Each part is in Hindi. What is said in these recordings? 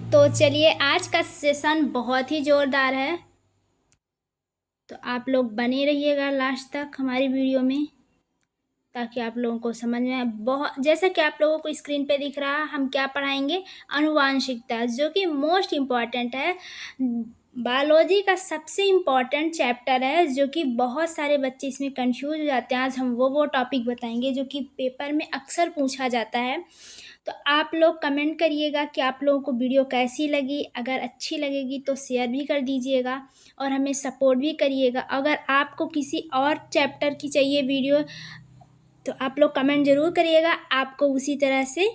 तो चलिए, आज का सेशन बहुत ही ज़ोरदार है, तो आप लोग बने रहिएगा लास्ट तक हमारी वीडियो में, ताकि आप लोगों को समझ में आए। बहुत जैसा कि आप लोगों को स्क्रीन पे दिख रहा है, हम क्या पढ़ाएंगे, अनुवांशिकता, जो कि मोस्ट इम्पॉर्टेंट है। बायोलॉजी का सबसे इम्पॉर्टेंट चैप्टर है, जो कि बहुत सारे बच्चे इसमें कंफ्यूज हो जाते हैं। आज हम वो टॉपिक बताएंगे जो कि पेपर में अक्सर पूछा जाता है। तो आप लोग कमेंट करिएगा कि आप लोगों को वीडियो कैसी लगी। अगर अच्छी लगेगी तो शेयर भी कर दीजिएगा और हमें सपोर्ट भी करिएगा। अगर आपको किसी और चैप्टर की चाहिए वीडियो तो आप लोग कमेंट ज़रूर करिएगा, आपको उसी तरह से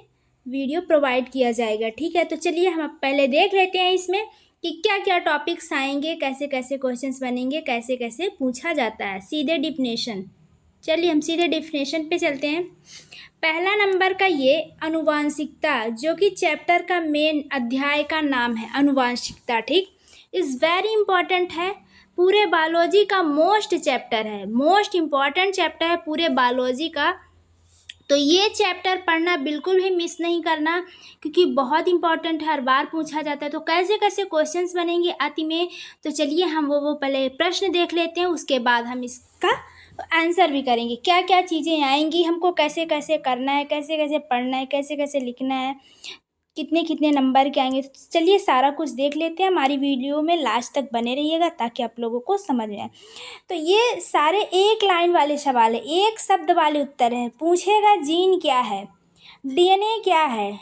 वीडियो प्रोवाइड किया जाएगा। ठीक है, तो चलिए हम अब पहले देख लेते हैं इसमें कि क्या क्या टॉपिक्स आएंगे, कैसे कैसे क्वेश्चंस बनेंगे, कैसे कैसे पूछा जाता है। सीधे डिफिनेशन, चलिए हम सीधे डिफिनेशन पे चलते हैं। पहला नंबर का ये अनुवांशिकता, जो कि चैप्टर का मेन अध्याय का नाम है, अनुवांशिकता। ठीक, इज़ वेरी इंपॉर्टेंट है, पूरे बायोलॉजी का मोस्ट चैप्टर है, मोस्ट इम्पॉर्टेंट चैप्टर है पूरे बायोलॉजी का। तो ये चैप्टर पढ़ना बिल्कुल भी मिस नहीं करना, क्योंकि बहुत इंपॉर्टेंट है, हर बार पूछा जाता है। तो कैसे कैसे क्वेश्चंस बनेंगे अति में, तो चलिए हम वो पहले प्रश्न देख लेते हैं, उसके बाद हम इसका आंसर भी करेंगे। क्या क्या चीज़ें आएंगी, हमको कैसे कैसे करना है, कैसे कैसे पढ़ना है, कैसे कैसे लिखना है, कितने कितने नंबर के आएंगे। चलिए सारा कुछ देख लेते हैं, हमारी वीडियो में लास्ट तक बने रहिएगा ताकि आप लोगों को समझ में आए। तो ये सारे एक लाइन वाले सवाल है, एक शब्द वाले उत्तर हैं। पूछेगा जीन क्या है, डीएनए क्या है,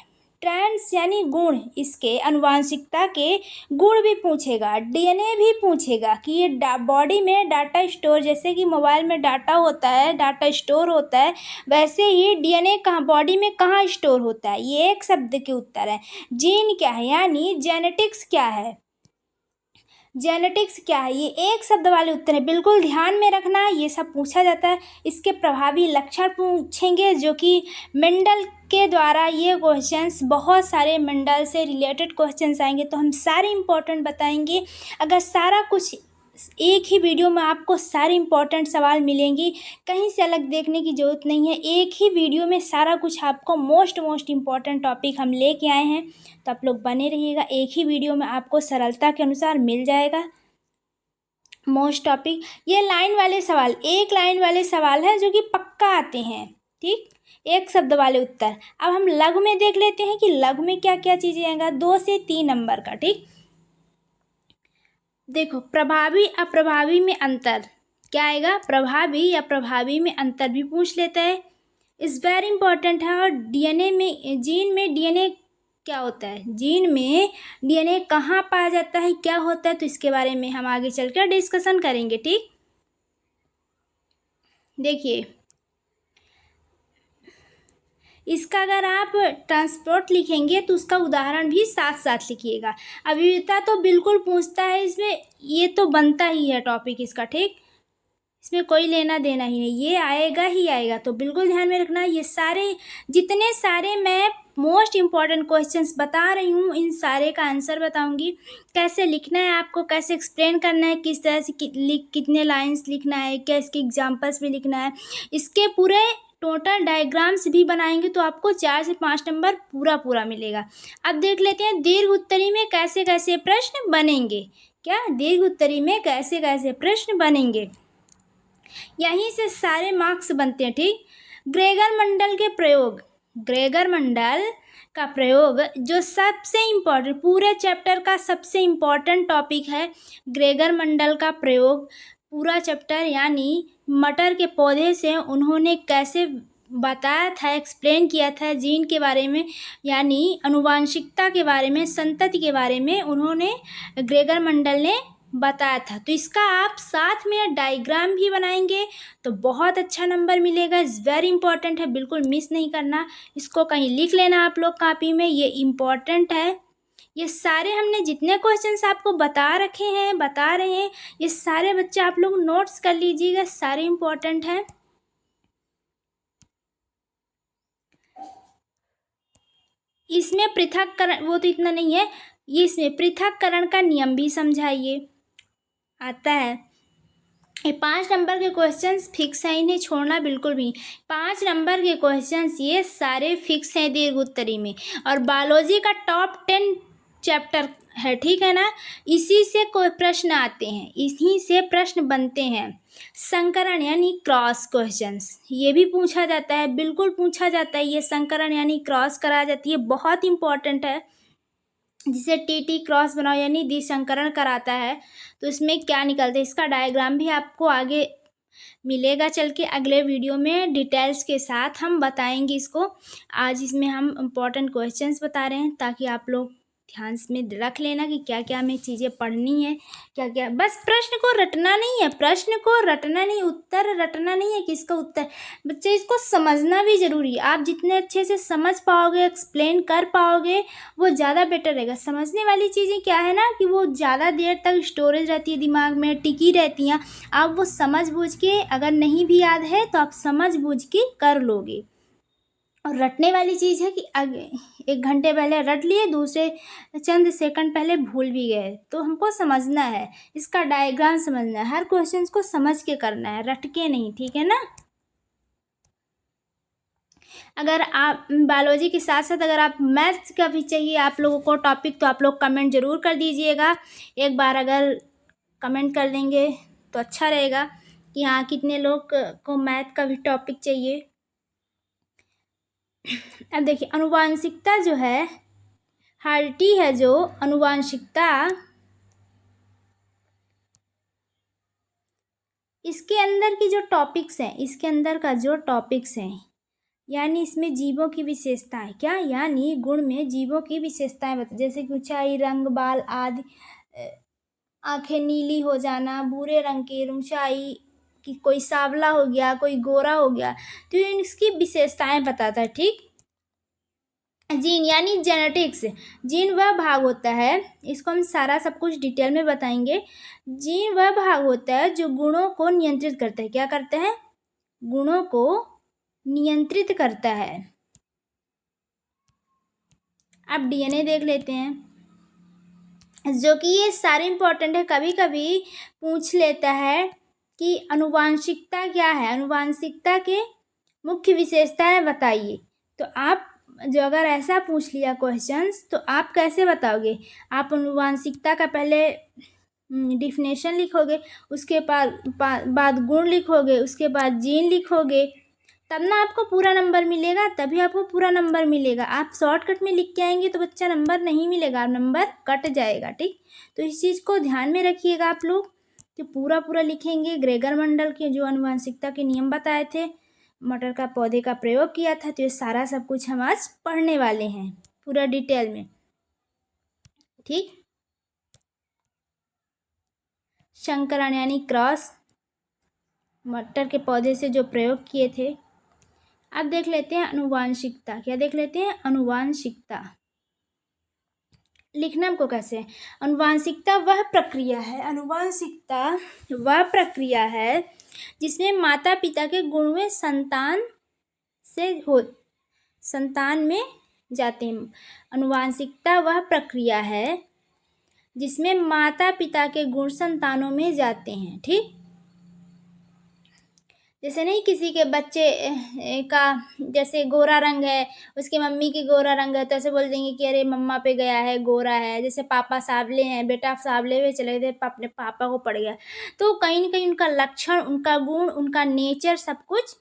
ट्रांस यानी गुण, इसके अनुवांशिकता के गुण भी पूछेगा, डीएनए भी पूछेगा कि ये बॉडी में डाटा स्टोर, जैसे कि मोबाइल में डाटा होता है, डाटा स्टोर होता है, वैसे ही डीएनए कहाँ बॉडी में कहाँ स्टोर होता है। ये एक शब्द के उत्तर है। जीन क्या है यानी जेनेटिक्स क्या है, जेनेटिक्स क्या है, ये एक शब्द वाले उत्तर है, बिल्कुल ध्यान में रखना, ये सब पूछा जाता है। इसके प्रभावी लक्षण पूछेंगे, जो कि मेंडल के द्वारा ये क्वेश्चंस, बहुत सारे मेंडल से रिलेटेड क्वेश्चंस आएंगे, तो हम सारे इंपॉर्टेंट बताएंगे। अगर सारा कुछ एक ही वीडियो में आपको सारे इंपॉर्टेंट सवाल मिलेंगी, कहीं से अलग देखने की ज़रूरत नहीं है, एक ही वीडियो में सारा कुछ आपको मोस्ट इम्पॉर्टेंट टॉपिक हम लेके आए हैं। तो आप लोग बने रहिएगा, एक ही वीडियो में आपको सरलता के अनुसार मिल जाएगा मोस्ट टॉपिक। ये लाइन वाले सवाल, एक लाइन वाले सवाल है जो कि पक्का आते हैं। ठीक, एक शब्द वाले उत्तर। अब हम लघु में देख लेते हैं कि लघु में क्या क्या चीज़ें आएगा, 2 से 3 नंबर का। ठीक, देखो, प्रभावी अप्रभावी में अंतर क्या आएगा, प्रभावी या प्रभावी में अंतर भी पूछ लेता है, इज़ वेरी इंपॉर्टेंट है। और डीएनए में, जीन में डीएनए क्या होता है, जीन में डीएनए कहाँ पाया जाता है, क्या होता है, तो इसके बारे में हम आगे चलकर डिस्कशन करेंगे। ठीक, देखिए इसका अगर आप ट्रांसपोर्ट लिखेंगे तो उसका उदाहरण भी साथ साथ लिखिएगा। अभिविधता तो बिल्कुल पूछता है इसमें, ये तो बनता ही है टॉपिक इसका। ठीक, इसमें कोई लेना देना ही नहीं, ये आएगा ही आएगा, तो बिल्कुल ध्यान में रखना। ये सारे जितने सारे मैं मोस्ट इम्पॉर्टेंट क्वेश्चंस बता रही हूँ, इन सारे का आंसर बताऊंगी, कैसे लिखना है आपको, कैसे एक्सप्लेन करना है, किस तरह से कितने लाइंस लिखना है, क्या इसके एग्जाम्पल्स भी लिखना है, इसके पूरे टोटल डायग्राम्स भी बनाएंगे, तो आपको 4 से 5 नंबर पूरा मिलेगा। अब देख लेते हैं दीर्घ उत्तरी में कैसे कैसे प्रश्न बनेंगे। क्या दीर्घ उत्तरी में कैसे कैसे प्रश्न बनेंगे, यहीं से सारे मार्क्स बनते हैं। ठीक, ग्रेगर मंडल के प्रयोग, ग्रेगर मंडल का प्रयोग जो सबसे इम्पोर्टेंट, पूरे चैप्टर का सबसे इम्पोर्टेंट टॉपिक है, ग्रेगर मंडल का प्रयोग। पूरा चैप्टर यानी मटर के पौधे से उन्होंने कैसे बताया था, एक्सप्लेन किया था जीन के बारे में, यानी अनुवांशिकता के बारे में, संतति के बारे में उन्होंने, ग्रेगर मंडल ने बताया था। तो इसका आप साथ में डायग्राम भी बनाएंगे तो बहुत अच्छा नंबर मिलेगा। इज़ वेरी इंपॉर्टेंट है, बिल्कुल मिस नहीं करना, इसको कहीं लिख लेना आप लोग कापी में, ये इम्पॉर्टेंट है। ये सारे हमने जितने क्वेश्चंस आपको बता रखे हैं, बता रहे हैं, ये सारे बच्चे आप लोग नोट्स कर लीजिएगा, सारे इम्पॉर्टेंट हैं। इसमें पृथक्करण वो तो इतना नहीं है, ये इसमें पृथक्करण का नियम भी समझाइए आता है। ये 5 नंबर के क्वेश्चंस फिक्स हैं, इन्हें छोड़ना बिल्कुल भी नहीं। 5 नंबर के क्वेश्चंस ये सारे फिक्स हैं दीर्घ उत्तरी में। और बायोलॉजी का टॉप 10 चैप्टर है, ठीक है ना। इसी से कोई प्रश्न आते हैं, इसी से प्रश्न बनते हैं। संकरण यानी क्रॉस क्वेश्चंस, ये भी पूछा जाता है, बिल्कुल पूछा जाता है। ये संकरण यानी क्रॉस करा जाती है, बहुत इंपॉर्टेंट है। जिसे टी क्रॉस बनाओ यानी द्विसंकरण कराता है, तो इसमें क्या निकलता है, इसका डायग्राम भी आपको आगे मिलेगा चल के अगले वीडियो में डिटेल्स के साथ हम बताएंगे इसको। आज इसमें हम इम्पोर्टेंट क्वेश्चंस बता रहे हैं, ताकि आप लोग ध्यान में रख लेना कि क्या क्या हमें चीज़ें पढ़नी है, क्या क्या। बस प्रश्न को रटना नहीं है, प्रश्न को रटना नहीं, उत्तर रटना नहीं है कि इसका उत्तर। बच्चे इसको समझना भी ज़रूरी है। आप जितने अच्छे से समझ पाओगे, एक्सप्लेन कर पाओगे, वो ज़्यादा बेटर रहेगा। समझने वाली चीज़ें क्या है ना कि वो ज़्यादा देर तक स्टोरेज रहती है, दिमाग में टिकी रहती हैं। आप वो समझ बूझ के, अगर नहीं भी याद है तो आप समझ बूझ के कर लोगे। और रटने वाली चीज़ है कि 1 घंटे पहले रट लिए, दूसरे चंद सेकंड पहले भूल भी गए। तो हमको समझना है, इसका डायग्राम समझना है, हर क्वेश्चन को समझ के करना है, रट के नहीं, ठीक है ना। अगर आप बायोलॉजी के साथ साथ अगर आप मैथ्स का भी चाहिए आप लोगों को टॉपिक, तो आप लोग कमेंट ज़रूर कर दीजिएगा। एक बार अगर कमेंट कर देंगे तो अच्छा रहेगा कि हाँ कितने लोग को मैथ का भी टॉपिक चाहिए। अब देखिए, अनुवांशिकता जो है, हार्टी है जो अनुवांशिकता, इसके अंदर की जो टॉपिक्स हैं, इसके अंदर का जो टॉपिक्स हैं, यानी इसमें जीवों की विशेषताएं, क्या यानी गुण में जीवों की विशेषताएं बता, जैसे कि ऊंचाई, रंग, बाल आदि, आंखें नीली हो जाना, भूरे रंग की ऊंचाई, कि कोई सांवला हो गया, कोई गोरा हो गया, तो इसकी विशेषताएं बताता है, ठीक। जीन यानी जेनेटिक्स, जीन वह भाग होता है, इसको हम सारा सब कुछ डिटेल में बताएंगे। जीन वह भाग होता है जो गुणों को नियंत्रित करता है, क्या करता है, गुणों को नियंत्रित करता है। अब डीएनए देख लेते हैं, जो कि ये सारे इंपॉर्टेंट है। कभी कभी पूछ लेता है कि अनुवांशिकता क्या है, अनुवांशिकता के मुख्य विशेषताएं बताइए। तो आप जो अगर ऐसा पूछ लिया क्वेश्चंस, तो आप कैसे बताओगे। आप अनुवांशिकता का पहले डिफिनेशन लिखोगे, उसके बाद गुण लिखोगे, उसके बाद जीन लिखोगे, तब ना आपको पूरा नंबर मिलेगा, तभी आपको पूरा नंबर मिलेगा। आप शॉर्टकट में लिख के आएंगे तो बच्चा नंबर नहीं मिलेगा, नंबर कट जाएगा, ठीक। तो इस चीज़ को ध्यान में रखिएगा आप लोग कि पूरा पूरा लिखेंगे। ग्रेगर मंडल के जो अनुवांशिकता के नियम बताए थे, मटर का पौधे का प्रयोग किया था, तो ये सारा सब कुछ हम आज पढ़ने वाले हैं पूरा डिटेल में, ठीक। संकरण यानी क्रॉस, मटर के पौधे से जो प्रयोग किए थे। अब देख लेते हैं अनुवांशिकता, क्या देख लेते हैं, अनुवांशिकता लिखना हमको कैसे है। अनुवांशिकता वह प्रक्रिया है, अनुवांशिकता वह प्रक्रिया है जिसमें माता पिता के गुण में संतान में जाते हैं। अनुवांशिकता वह प्रक्रिया है जिसमें माता पिता के गुण संतानों में जाते हैं, ठीक। जैसे नहीं किसी के बच्चे का जैसे गोरा रंग है, उसके मम्मी की गोरा रंग है, तो ऐसे बोल देंगे कि अरे मम्मा पे गया है, गोरा है। जैसे पापा सांवले हैं, बेटा सांवले हुए चले गए, अपने पापा को पड़ गया। तो कहीं ना कहीं उनका लक्षण, उनका गुण, उनका नेचर सब कुछ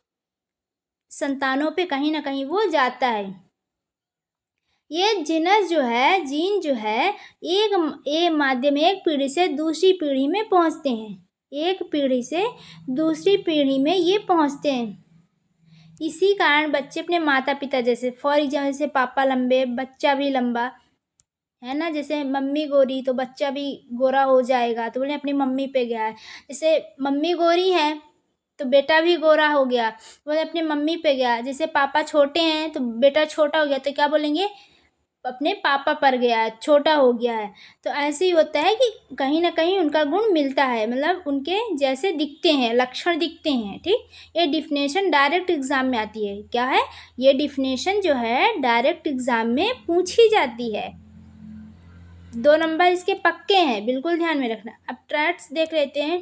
संतानों पे कहीं ना कहीं वो जाता है। ये जीनस जो है, जीन जो है, एक माध्यम एक पीढ़ी से दूसरी पीढ़ी में पहुंचते हैं, एक पीढ़ी से दूसरी पीढ़ी में ये पहुंचते हैं। इसी कारण बच्चे अपने माता पिता, जैसे फॉर एग्जाम्पल जैसे पापा लंबे, बच्चा भी लंबा है ना। जैसे मम्मी गोरी तो बच्चा भी गोरा हो जाएगा, तो बोले अपनी मम्मी पे गया है। जैसे मम्मी गोरी है तो बेटा भी गोरा हो गया, बोले अपनी मम्मी पे गया। जैसे पापा छोटे हैं तो बेटा छोटा हो गया, तो क्या बोलेंगे, अपने पापा पर गया है, छोटा हो गया है। तो ऐसे ही होता है कि कहीं ना कहीं उनका गुण मिलता है, मतलब उनके जैसे दिखते हैं, लक्षण दिखते हैं, ठीक। ये डिफिनेशन डायरेक्ट एग्जाम में आती है, क्या है, ये डिफिनेशन जो है डायरेक्ट एग्जाम में पूछी जाती है। 2 नंबर इसके पक्के हैं, बिल्कुल ध्यान में रखना। अब ट्रैट्स देख लेते हैं।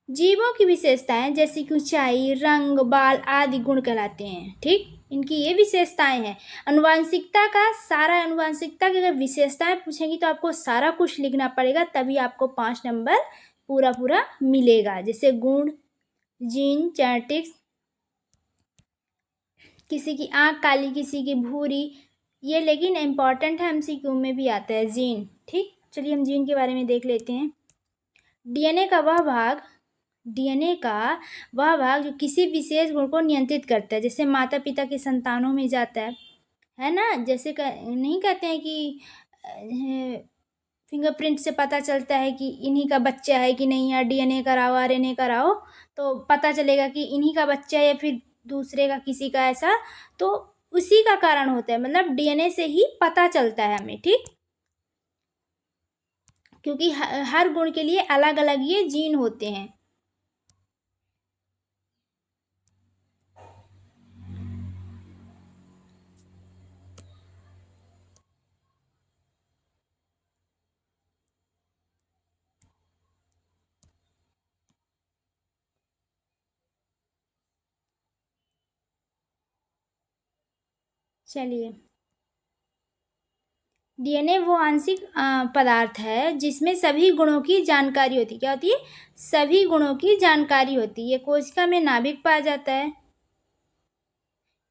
जीवों की विशेषताएं जैसे कि ऊंचाई, रंग, बाल आदि गुण कहलाते हैं, ठीक। इनकी ये विशेषताएं हैं। आनुवांशिकता का सारा, आनुवांशिकता की अगर विशेषताएं पूछेंगी तो आपको सारा कुछ लिखना पड़ेगा, तभी आपको 5 नंबर पूरा पूरा मिलेगा। जैसे गुण, जीन, जेनेटिक्स, किसी की आँख काली, किसी की भूरी, ये लेकिन इम्पॉर्टेंट है, एमसीक्यू में भी आता है जीन। ठीक, चलिए हम जीन के बारे में देख लेते हैं। डीएनए का वह भाग जो किसी विशेष गुण को नियंत्रित करता है, जैसे माता पिता के संतानों में जाता है ना। जैसे नहीं कहते हैं कि फिंगरप्रिंट से पता चलता है कि इन्हीं का बच्चा है कि नहीं, या डीएनए कराओ, आरएनए कराओ, तो पता चलेगा कि इन्हीं का बच्चा है या फिर दूसरे का, किसी का, ऐसा। तो उसी का कारण होता है, मतलब डीएनए से ही पता चलता है हमें। ठीक, क्योंकि हर गुण के लिए अलग अलग ये जीन होते हैं। चलिए, डीएनए वो आंशिक पदार्थ है जिसमें सभी गुणों की जानकारी होती है। क्या होती है? सभी गुणों की जानकारी होती है। ये कोशिका में नाभिक पाया जाता है,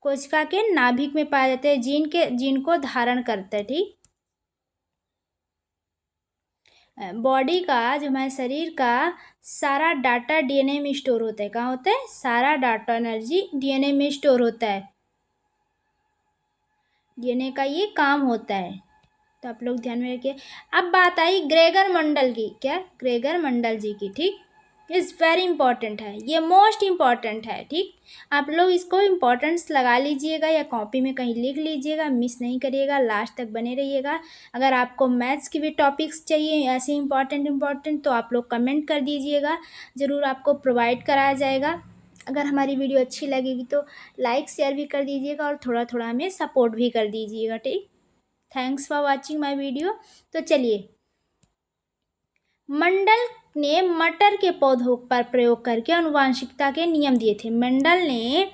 कोशिका के नाभिक में पाया जाता है, जीन को धारण करता है। ठीक, बॉडी का, जो हमारे शरीर का सारा डाटा डीएनए में स्टोर होता है। कहाँ होता है? सारा डाटा, एनर्जी डीएनए में स्टोर होता है। डीएनए का ये काम होता है, तो आप लोग ध्यान में रखिए। अब बात आई ग्रेगर मंडल की। क्या? ग्रेगर मंडल जी की। ठीक, इज़ वेरी इंपॉर्टेंट है, ये मोस्ट इम्पॉर्टेंट है। ठीक, आप लोग इसको इम्पोर्टेंस लगा लीजिएगा या कॉपी में कहीं लिख लीजिएगा, मिस नहीं करिएगा, लास्ट तक बने रहिएगा। अगर आपको मैथ्स की भी टॉपिक्स चाहिए ऐसे इम्पॉर्टेंट, तो आप लोग कमेंट कर दीजिएगा, ज़रूर आपको प्रोवाइड कराया जाएगा। अगर हमारी वीडियो अच्छी लगेगी तो लाइक शेयर भी कर दीजिएगा और थोड़ा थोड़ा हमें सपोर्ट भी कर दीजिएगा। ठीक, thanks for watching my video. तो चलिए, मंडल ने मटर के पौधों पर प्रयोग करके आनुवांशिकता के नियम दिए थे। मंडल ने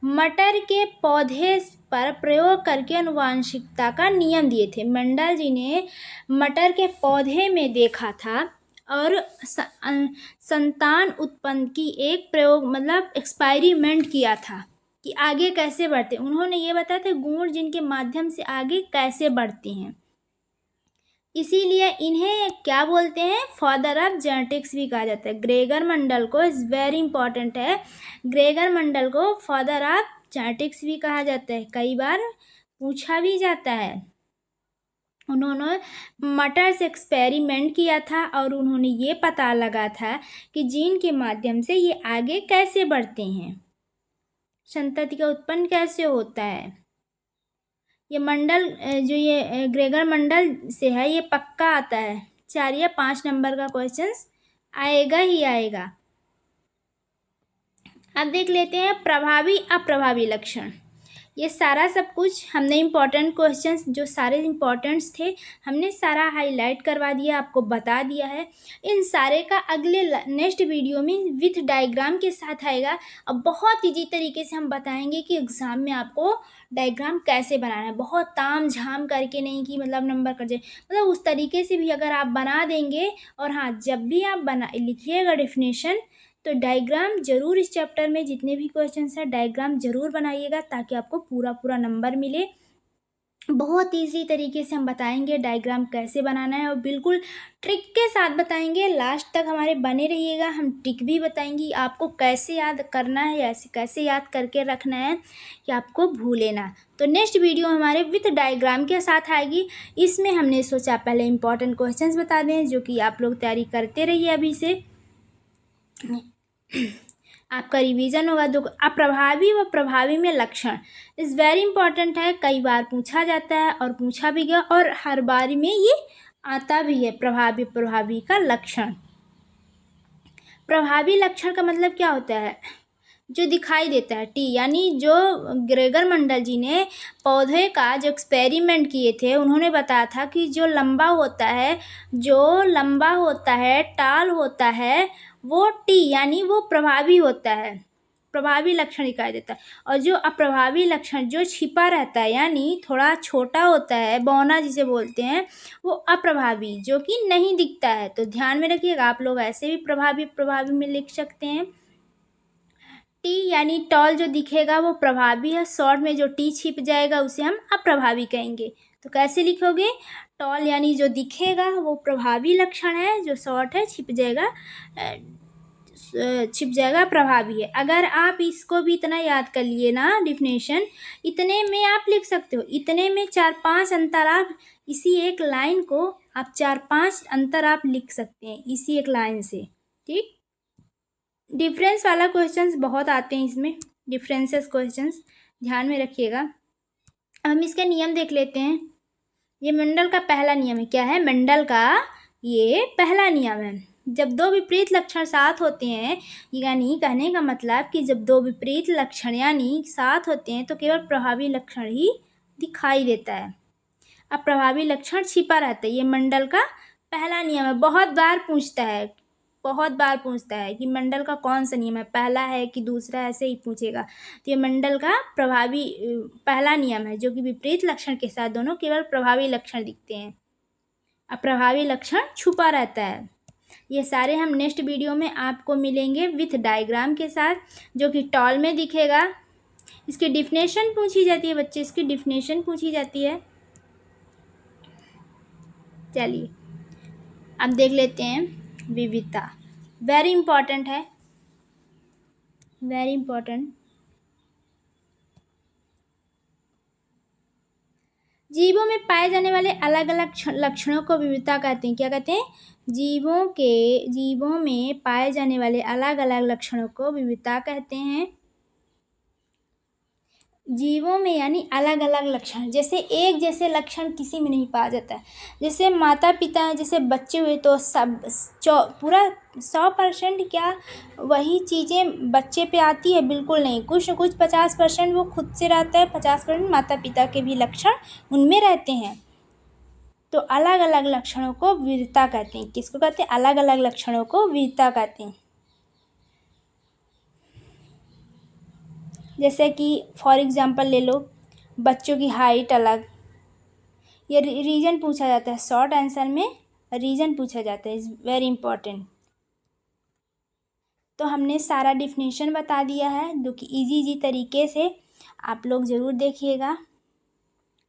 मटर के पौधे पर प्रयोग करके आनुवांशिकता का नियम दिए थे। मंडल जी ने मटर के पौधे में देखा था और संतान उत्पन्न की एक प्रयोग, मतलब एक्सपेरिमेंट किया था कि आगे कैसे बढ़ते। उन्होंने ये बताया था गुण जिनके माध्यम से आगे कैसे बढ़ते हैं, इसीलिए इन्हें क्या बोलते हैं? फादर ऑफ जेनेटिक्स भी कहा जाता है। ग्रेगर मंडल को, इज़ वेरी इंपॉर्टेंट है, ग्रेगर मंडल को फादर ऑफ जेनेटिक्स भी कहा जाता है, कई बार पूछा भी जाता है। उन्होंने मटर से एक्सपेरिमेंट किया था और उन्होंने ये पता लगा था कि जीन के माध्यम से ये आगे कैसे बढ़ते हैं, संतति का उत्पन्न कैसे होता है। ये मंडल, जो ये ग्रेगर मंडल से है, ये पक्का आता है, 4 या 5 नंबर का क्वेश्चन आएगा ही आएगा। अब देख लेते हैं प्रभावी अप्रभावी लक्षण। ये सारा सब कुछ हमने इम्पॉर्टेंट क्वेश्चंस, जो सारे इम्पॉर्टेंट्स थे, हमने सारा हाईलाइट करवा दिया, आपको बता दिया है। इन सारे का अगले नेक्स्ट वीडियो में विथ डायग्राम के साथ आएगा। अब बहुत ईजी तरीके से हम बताएंगे कि एग्ज़ाम में आपको डायग्राम कैसे बनाना है, बहुत ताम झाम करके नहीं कि मतलब नंबर कर जाए, मतलब उस तरीके से भी अगर आप बना देंगे। और हाँ, जब भी आप लिखिएगा डेफिनेशन, तो डायग्राम ज़रूर, इस चैप्टर में जितने भी क्वेश्चंस हैं डायग्राम ज़रूर बनाइएगा, ताकि आपको पूरा पूरा नंबर मिले। बहुत इजी तरीके से हम बताएंगे डायग्राम कैसे बनाना है, और बिल्कुल ट्रिक के साथ बताएंगे। लास्ट तक हमारे बने रहिएगा, हम ट्रिक भी बताएंगे आपको कैसे याद करना है, ऐसे कैसे याद करके रखना है कि आपको भूले ना। तो नेक्स्ट वीडियो हमारे विथ डायग्राम के साथ आएगी। इसमें हमने सोचा पहले इंपॉर्टेंट क्वेश्चंस बता दें, जो कि आप लोग तैयारी करते रहिए अभी से, आपका रिवीजन होगा। तो अप्रभावी व प्रभावी में लक्षण इज़ वेरी इंपॉर्टेंट है, कई बार पूछा जाता है और पूछा भी गया, और हर बार में ये आता भी है। प्रभावी का लक्षण, प्रभावी लक्षण का मतलब क्या होता है? जो दिखाई देता है, टी, यानी जो ग्रेगर मंडल जी ने पौधे का जो एक्सपेरिमेंट किए थे, उन्होंने बताया था कि जो लंबा होता है, टाल होता है, वो टी, यानी वो प्रभावी होता है। प्रभावी लक्षण दिखाई देता है। और जो अप्रभावी लक्षण जो छिपा रहता है यानी थोड़ा छोटा होता है, बौना जिसे बोलते हैं, वो अप्रभावी जो कि नहीं दिखता है। तो ध्यान में रखिएगा, आप लोग ऐसे भी प्रभावी में लिख सकते हैं। टी यानी टॉल जो दिखेगा वो प्रभावी है, शॉर्ट में जो टी छिप जाएगा उसे हम अप्रभावी कहेंगे। तो कैसे लिखोगे? टॉल यानी जो दिखेगा वो प्रभावी लक्षण है, जो शॉर्ट है छिप जाएगा प्रभावी है। अगर आप इसको भी इतना याद कर लिए ना डिफिनेशन, इतने में आप लिख सकते हो। इतने में 4-5 अंतर आप इसी एक लाइन को आप 4-5 अंतर आप लिख सकते हैं इसी एक लाइन से। ठीक, डिफरेंस वाला क्वेश्चंस बहुत आते हैं इसमें, डिफरेंसेस क्वेश्चंस ध्यान में रखिएगा। अब हम इसके नियम देख लेते हैं। ये मंडल का पहला नियम है। क्या है? मंडल का ये पहला नियम है। जब दो विपरीत लक्षण साथ होते हैं, यानी कहने का मतलब कि जब दो विपरीत लक्षण यानी साथ होते हैं तो केवल प्रभावी लक्षण ही दिखाई देता है, अब प्रभावी लक्षण छिपा रहता है। ये मंडल का पहला नियम है। बहुत बार पूछता है कि मंडल का कौन सा नियम है, पहला है कि दूसरा, ऐसे ही पूछेगा। तो ये मंडल का पहला नियम है, जो कि विपरीत लक्षण के साथ दोनों केवल प्रभावी लक्षण दिखते हैं, अप्रभावी लक्षण छुपा रहता है। ये सारे हम नेक्स्ट वीडियो में आपको मिलेंगे विथ डायग्राम के साथ, जो कि टॉल में दिखेगा। इसकी डिफिनेशन पूछी जाती है बच्चे, इसकी डिफिनेशन पूछी जाती है। चलिए अब देख लेते हैं विविधता। वेरी इंपॉर्टेंट है, वेरी इंपॉर्टेंट। जीवों में पाए जाने वाले अलग अलग लक्षणों को विविधता कहते हैं। क्या कहते हैं? जीवों में पाए जाने वाले अलग अलग लक्षणों को विविधता कहते हैं। जीवों में यानी अलग अलग लक्षण, जैसे एक जैसे लक्षण किसी में नहीं पाया जाता है। जैसे माता पिता हैं, जैसे बच्चे हुए तो सब पूरा 100% क्या वही चीज़ें बच्चे पे आती है? बिल्कुल नहीं, कुछ न कुछ 50% वो खुद से रहता है, 50% माता पिता के भी लक्षण उनमें रहते हैं। तो अलग अलग लक्षणों को विविधता कहते हैं। किसको कहते हैं? अलग अलग लक्षणों को विविधता कहते हैं। जैसे कि फॉर एग्जांपल ले लो, बच्चों की हाइट अलग, ये रीज़न पूछा जाता है। शॉर्ट आंसर में रीज़न पूछा जाता है, इज़ वेरी इंपॉर्टेंट। तो हमने सारा डिफिनेशन बता दिया है, जो कि इजी तरीके से आप लोग ज़रूर देखिएगा।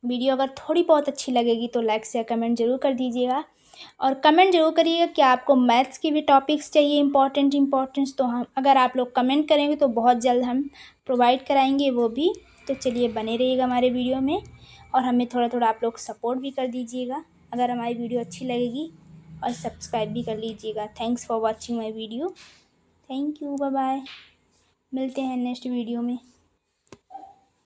वीडियो अगर थोड़ी बहुत अच्छी लगेगी तो लाइक शेयर कमेंट ज़रूर कर दीजिएगा, और कमेंट जरूर करिएगा कि आपको मैथ्स की भी टॉपिक्स चाहिए इम्पोर्टेंट्स। तो हम अगर आप लोग कमेंट करेंगे तो बहुत जल्द हम प्रोवाइड कराएंगे वो भी। तो चलिए बने रहिएगा हमारे वीडियो में, और हमें थोड़ा थोड़ा आप लोग सपोर्ट भी कर दीजिएगा अगर हमारी वीडियो अच्छी लगेगी, और सब्सक्राइब भी कर लीजिएगा। Thanks for watching my video. Thank you, bye bye. मिलते हैं नेक्स्ट वीडियो में।